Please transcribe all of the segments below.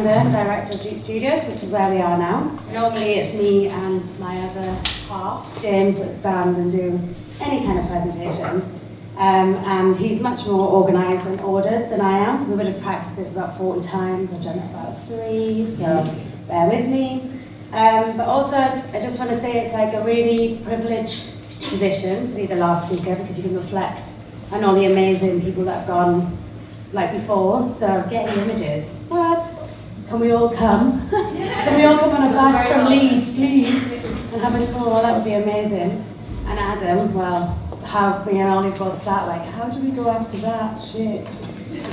founder and director of Duke Studios, which is where we are now. Normally it's me and my other half, James, that stand and do any kind of presentation. And he's much more organised and ordered than I am. We would have practiced this about 40 times. I've done it about 3, so bear with me. But also, I just want to say it's like a really privileged position to be the last speaker because you can reflect on all the amazing people that have gone like before. So getting images. What? Can we all come? Can we all come on a bus from Leeds, please? And have a tour? That would be amazing. And Adam, well, how me and Ollie both sat like, how do we go after that? Shit.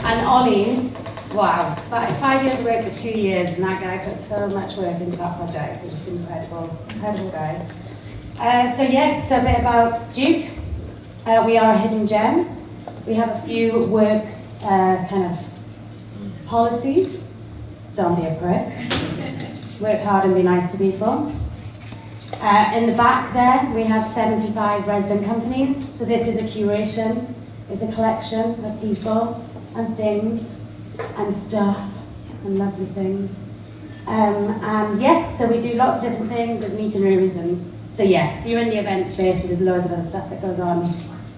And Ollie, wow, 5 years away for 2 years, and that guy put so much work into that project. So just incredible guy. So a bit about Duke. We are a hidden gem. We have a few work kind of policies. Don't be a prick. Work hard and be nice to people. In the back there, we have 75 resident companies. So this is a curation. It's a collection of people and things and stuff and lovely things. So we do lots of different things. There's meeting rooms and so you're in the event space, but there's loads of other stuff that goes on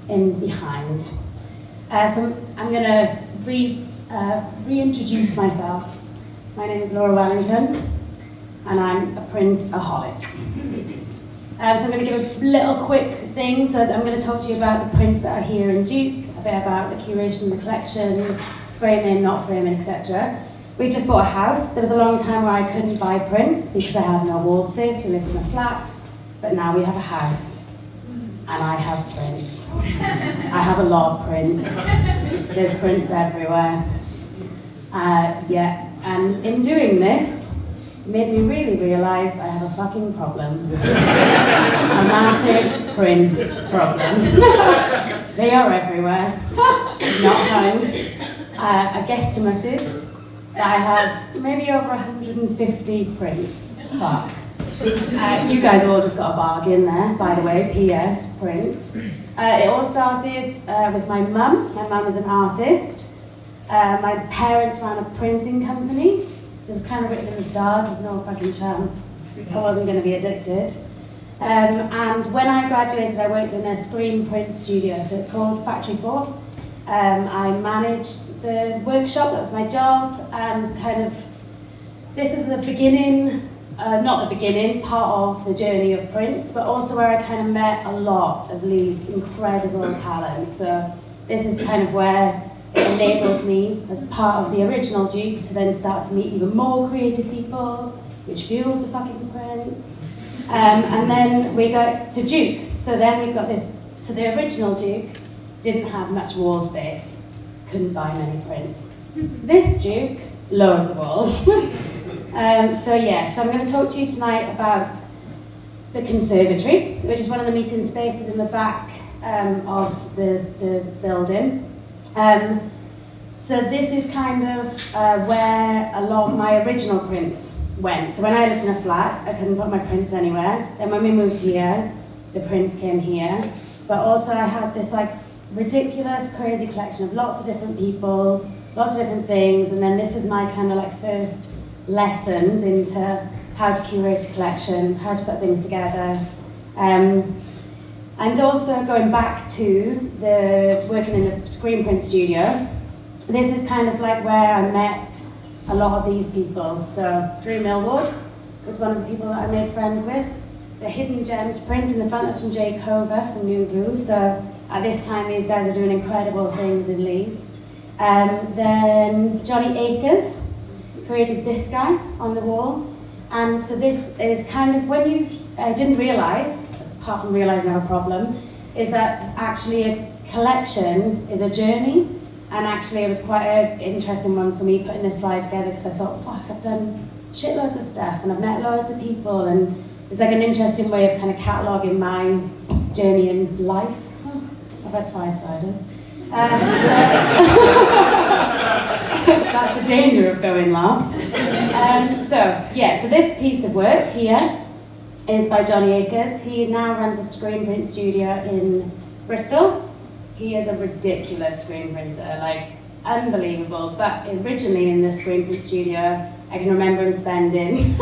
in behind. So I'm going to reintroduce myself. My name is Laura Wellington, and I'm a printaholic. So I'm going to give a little quick thing. So I'm going to talk to you about the prints that are here in Duke, a bit about the curation, the collection, framing, not framing, etc. We've just bought a house. There was a long time where I couldn't buy prints because I had no wall space. We lived in a flat, but now we have a house. And I have prints. I have a lot of prints. There's prints everywhere. And in doing this, it made me really realise I have a fucking problem. A massive print problem. They are everywhere. Not hung. I guesstimated that I have maybe over 150 prints. Fuck. You guys have all just got a bargain there, by the way, PS, prints. It all started with my mum. My mum is an artist. My parents ran a printing company, so it was kind of written in the stars, there's no fucking chance I wasn't going to be addicted. And when I graduated, I worked in a screen print studio, so it's called Factory 4. I managed the workshop, that was my job, and this is the beginning, not the beginning, part of the journey of prints, but also where I kind of met a lot of Leeds' incredible talent. So this is kind of where it enabled me, as part of the original Duke, to then start to meet even more creative people, which fueled the fucking prints. And then we got to Duke. So then we got this, so the original Duke didn't have much wall space, couldn't buy many prints. This Duke, loads of walls. So I'm going to talk to you tonight about the conservatory, which is one of the meeting spaces in the back of the building. So this is kind of where a lot of my original prints went. So when I lived in a flat, I couldn't put my prints anywhere. Then when we moved here, the prints came here. But also I had this like ridiculous, crazy collection of lots of different people, lots of different things. And then this was my kind of like first lessons into how to curate a collection, how to put things together. And also going back to the working in the screen print studio, this is kind of like where I met a lot of these people. So Drew Millward was one of the people that I made friends with. The Hidden Gems print in the front, that's from Jay Cover from Nouveau. So at this time, these guys are doing incredible things in Leeds. Then Johnny Akers created this guy on the wall. And so this is kind of I didn't realise, apart from realising I have a problem, is that actually a collection is a journey. And actually it was quite an interesting one for me putting this slide together because I thought, fuck, I've done shitloads of stuff and I've met loads of people, and it's like an interesting way of kind of cataloguing my journey in life. I've had 5 ciders. That's the danger of going last. So this piece of work here is by Johnny Akers. He now runs a screen print studio in Bristol. He is a ridiculous screen printer, like unbelievable. But originally in the screen print studio, I can remember him spending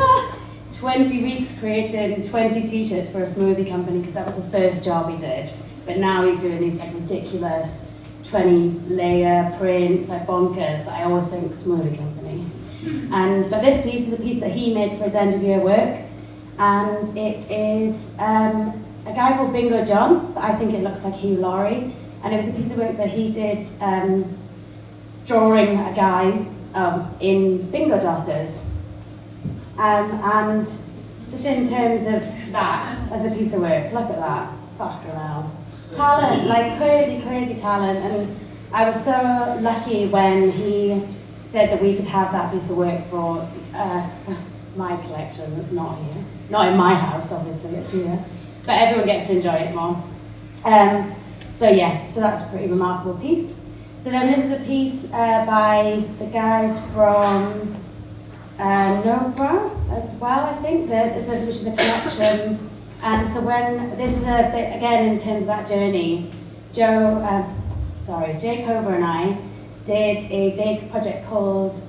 20 weeks creating 20 t-shirts for a smoothie company because that was the first job he did. But now he's doing these like ridiculous 20-layer prints, like bonkers, but I always think smoothie company. But this piece is a piece that he made for his end of year work, and it is a guy called Bingo John, but I think it looks like Hugh Laurie, and it was a piece of work that he did drawing a guy in bingo darters. And just in terms of that as a piece of work, look at that, fucking hell. Talent, like crazy, crazy talent, and I was so lucky when he said that we could have that piece of work for my collection. That's not here, not in my house, obviously, it's here, but everyone gets to enjoy it more. So that's a pretty remarkable piece. So then this is a piece by the guys from Nobra as well, I think, which is a collection. And so this is a bit, again, in terms of that journey, Jake Over and I did a big project called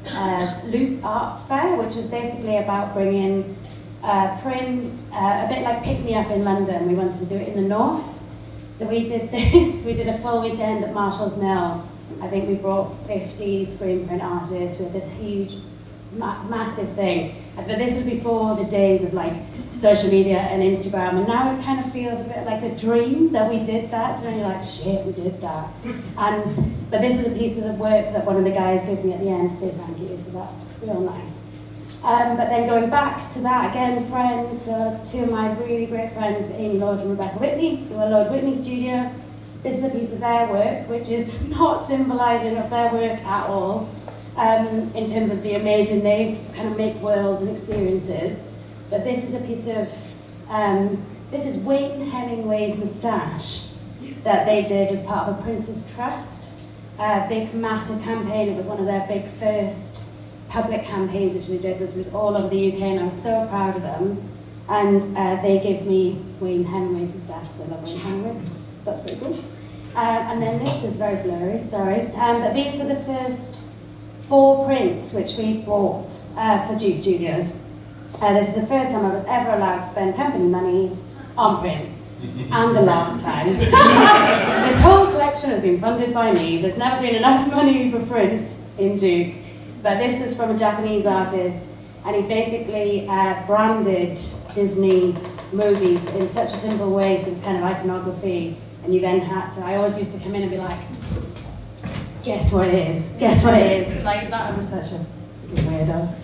Loop Arts Fair, which was basically about bringing print, a bit like Pick Me Up in London. We wanted to do it in the north. So we did this, we did a full weekend at Marshall's Mill. I think we brought 50 screen print artists with this huge, massive thing. But this was before the days of like social media and Instagram, and now it kind of feels a bit like a dream that we did that. And you're like, shit, we did that. But this was a piece of the work that one of the guys gave me at the end to say thank you, so that's real nice. But then going back to that again, friends, two of my really great friends, Amy Lord and Rebecca Whitney, who are Lord Whitney Studio. This is a piece of their work, which is not symbolising of their work at all, in terms of the amazing, they kind of make worlds and experiences. But this is a piece of, this is Wayne Hemingway's moustache that they did as part of a Prince's Trust, big massive campaign. It was one of their big first public campaigns which they did, was all over the UK, and I was so proud of them. And they gave me Wayne Hemingway's moustache because I love Wayne Hemingway, so that's pretty cool. And then this is very blurry, sorry. But these are the first 4 prints which we bought for Duke Studios. This is the first time I was ever allowed to spend company money on prints, and the last time. This whole collection has been funded by me. There's never been enough money for prints in Duke. But this was from a Japanese artist, and he basically branded Disney movies in such a simple way, so it's kind of iconography, and you then had to, I always used to come in and be like, guess what it is, guess what it is. Like, that was such a weirdo.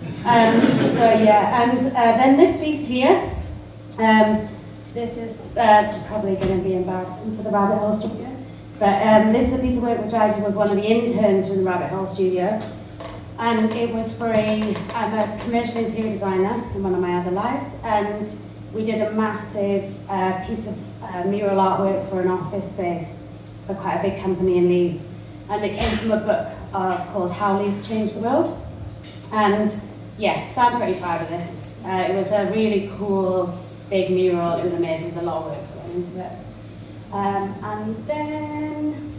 Then this piece here, this is probably going to be embarrassing for the Rabbit Hole Studio, but this is a piece of work which I did with one of the interns from the Rabbit Hole Studio. And it was for I'm a commercial interior designer in one of my other lives, and we did a massive piece of mural artwork for an office space for quite a big company in Leeds. And it came from a book called How Leeds Changed the World. And yeah, so I'm pretty proud of this. It was a really cool, big mural. It was amazing. There's a lot of work that went into it. And then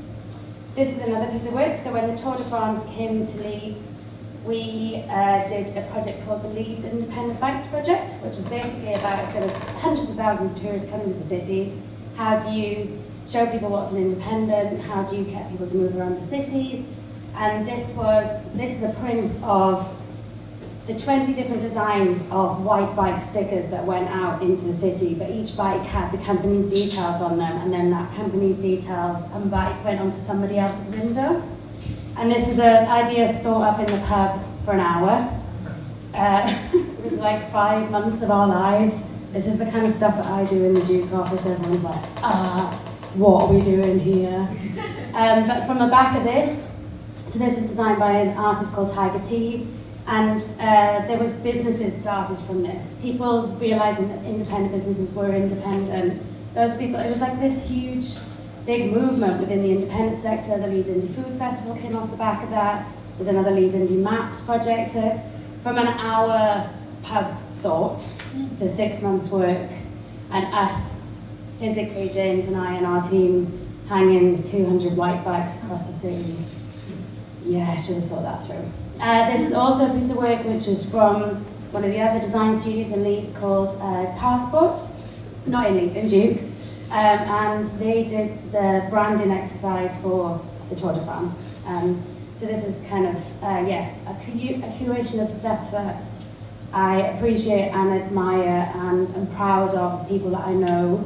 this is another piece of work. So when the Tour de France came to Leeds, we did a project called the Leeds Independent Bikes Project, which was basically about if there was hundreds of thousands of tourists coming to the city, how do you show people what's an independent, how do you get people to move around the city? And this is a print of the 20 different designs of white bike stickers that went out into the city, but each bike had the company's details on them, and then that company's details and bike went onto somebody else's window. And this was an idea thought up in the pub for an hour. It was like 5 months of our lives. This is the kind of stuff that I do in the Duke office. Everyone's like, what are we doing here? But from the back of this, so this was designed by an artist called Tiger T, and there was businesses started from this. People realizing that independent businesses were independent. Those people, it was like this huge, big movement within the independent sector. The Leeds Indie Food Festival came off the back of that. There's another Leeds Indie Maps project. So from an hour pub thought to 6 months work, and us physically, James and I and our team, hanging 200 white bikes across the city. Yeah, I should have thought that through. This is also a piece of work which was from one of the other design studios in Leeds called Passport, not in Leeds, in Duke, and they did the branding exercise for the Tour de France. So this is kind of, a curation of stuff that I appreciate and admire and am proud of people that I know.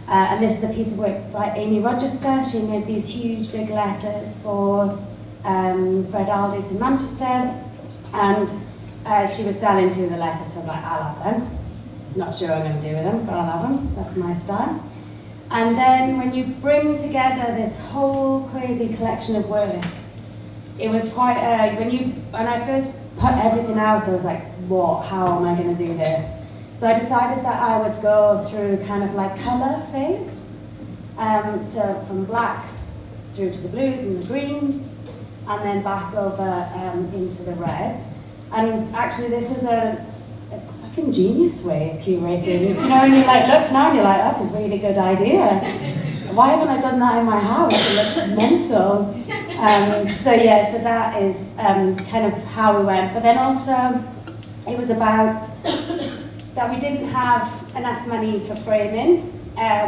And this is a piece of work by Amy Rochester. She made these huge big letters for Fred Aldous in Manchester, and she was selling 2 of the letters, so I was like, I'll have them. Not sure what I'm going to do with them, but I'll have them. That's my style. And then when you bring together this whole crazy collection of work, it was quite when I first put everything out, I was like, what? How am I going to do this? So I decided that I would go through kind of like colour phase. So from black through to the blues and the greens, and then back over into the reds. And actually this was a fucking genius way of curating. You know, and you like look now and you're like, that's a really good idea. Why haven't I done that in my house? It looks mental. So that is kind of how we went. But then also, it was about that we didn't have enough money for framing.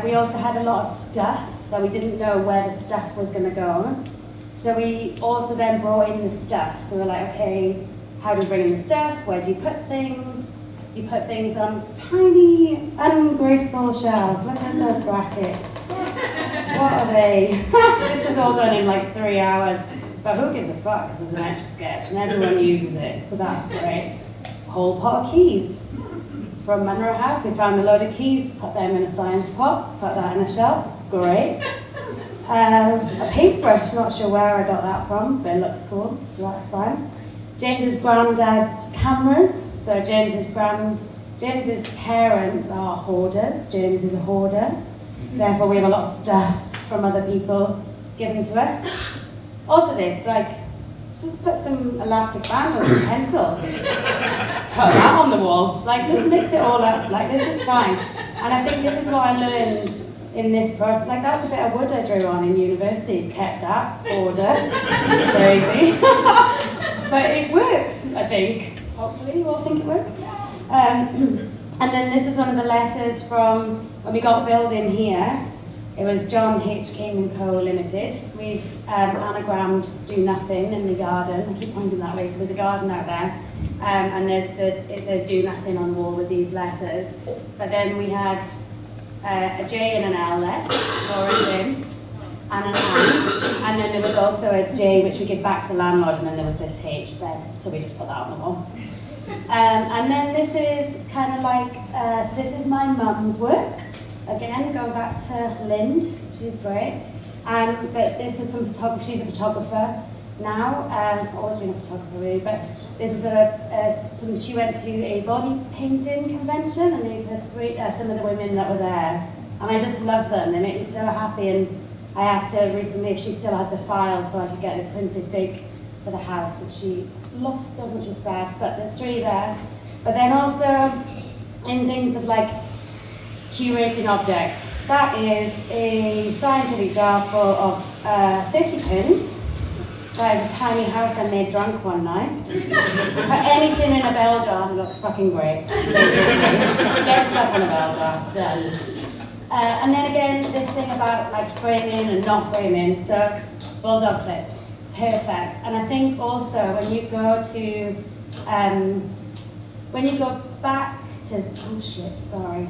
We also had a lot of stuff that we didn't know where the stuff was going to go. So we also then brought in the stuff. So we're like, okay, how do we bring in the stuff? Where do you put things? You put things on tiny, ungraceful shelves. Look at those brackets. What are they? This was all done in like 3 hours. But who gives a fuck, because there's an Etch a Sketch and everyone uses it, so that's great. Whole pot of keys. From Munro House, we found a load of keys, put them in a science pot, put that in a shelf, great. A paintbrush, not sure where I got that from, but it looks cool, so that's fine. James's granddad's cameras, so James's parents are hoarders, James is a hoarder, therefore we have a lot of stuff from other people given to us. Also this, just put some elastic band on some pencils, put that on the wall, just mix it all up, this is fine. And I think this is what I learned in this process, that's a bit of wood I drew on in university, kept that, order, crazy. But it works, I think. Hopefully you all think it works. And then this is one of the letters from when we got the building here. It was John H. King & Co. Limited. We've anagrammed do nothing in the garden. I keep pointing that way, so there's a garden out there. And it says do nothing on the wall with these letters. But then we had a J and an L left, Laura James, and an and then there was also a J which we give back to the landlord, and then there was this H there, so we just put that on the wall. And then this is kind of so this is my mum's work. Again, going back to Lind, she's great. But this was some photography, she's a photographer now, always been a photographer really, but this was she went to a body painting convention, and these were some of the women that were there. And I just love them, they make me so happy, and I asked her recently if she still had the files so I could get it printed big for the house, but she lost them, which is sad, but there's 3 there. But then also in things of curating objects. That is a scientific jar full of safety pins. That is a tiny house I made drunk one night. Put anything in a bell jar and it looks fucking great, basically. Get stuff in a bell jar, done. And then again, this thing about framing and not framing. So, bulldog clips, perfect. And I think also when you go back to, oh shit, sorry.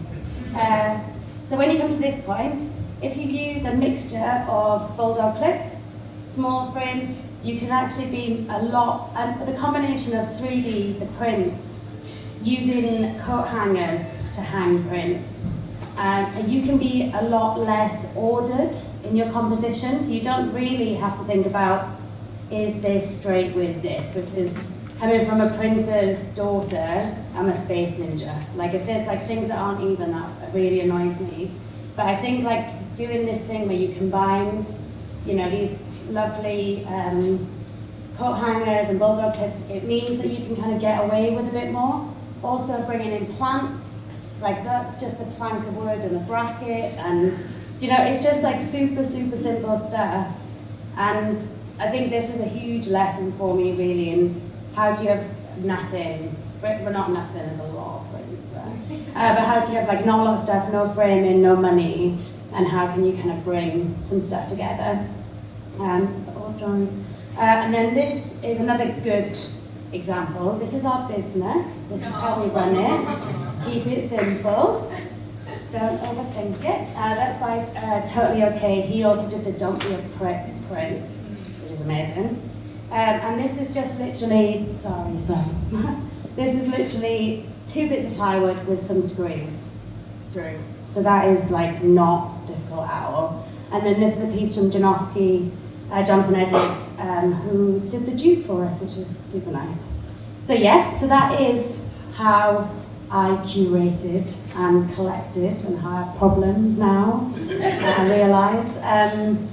So when you come to this point, if you use a mixture of bulldog clips, small frames, you can actually be the combination of 3D, the prints, using coat hangers to hang prints, you can be a lot less ordered in your composition, so you don't really have to think about, is this straight with this, which is coming from a printer's daughter, I'm a space ninja. If there's things that aren't even, that really annoys me. But I think doing this thing where you combine, these lovely coat hangers and bulldog clips, it means that you can kind of get away with a bit more. Also bringing in plants, that's just a plank of wood and a bracket, and it's just super, super simple stuff. And I think this was a huge lesson for me, really, in how do you have nothing, well, not nothing, there's a lot of prints there, but how do you have like not a lot of stuff, no framing, no money, and how can you kind of bring some stuff together. And then this is another good example. This is our business. This is how we run it. Keep it simple. Don't overthink it. That's by Totally Okay. He also did the Don't Be a Prick print, which is amazing. And this is just literally, this is literally 2 bits of plywood with some screws through. So that is like not difficult at all. And then this is a piece from Jonathan Edwards, who did the dupe for us, which is super nice. So yeah, so that is how I curated and collected and how I have problems now, I realise. And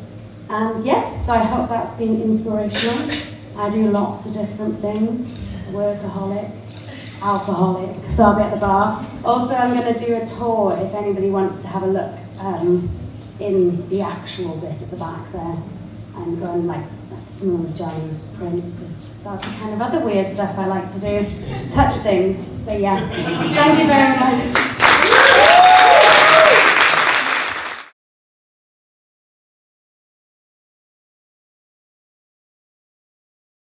yeah, so I hope that's been inspirational. I do lots of different things, workaholic, alcoholic, so I'll be at the bar. Also, I'm going to do a tour if anybody wants to have a look in the actual bit at the back there. And go on like smooth Chinese prints, because that's the kind of other weird stuff I like to do, touch things. So yeah, thank you very much.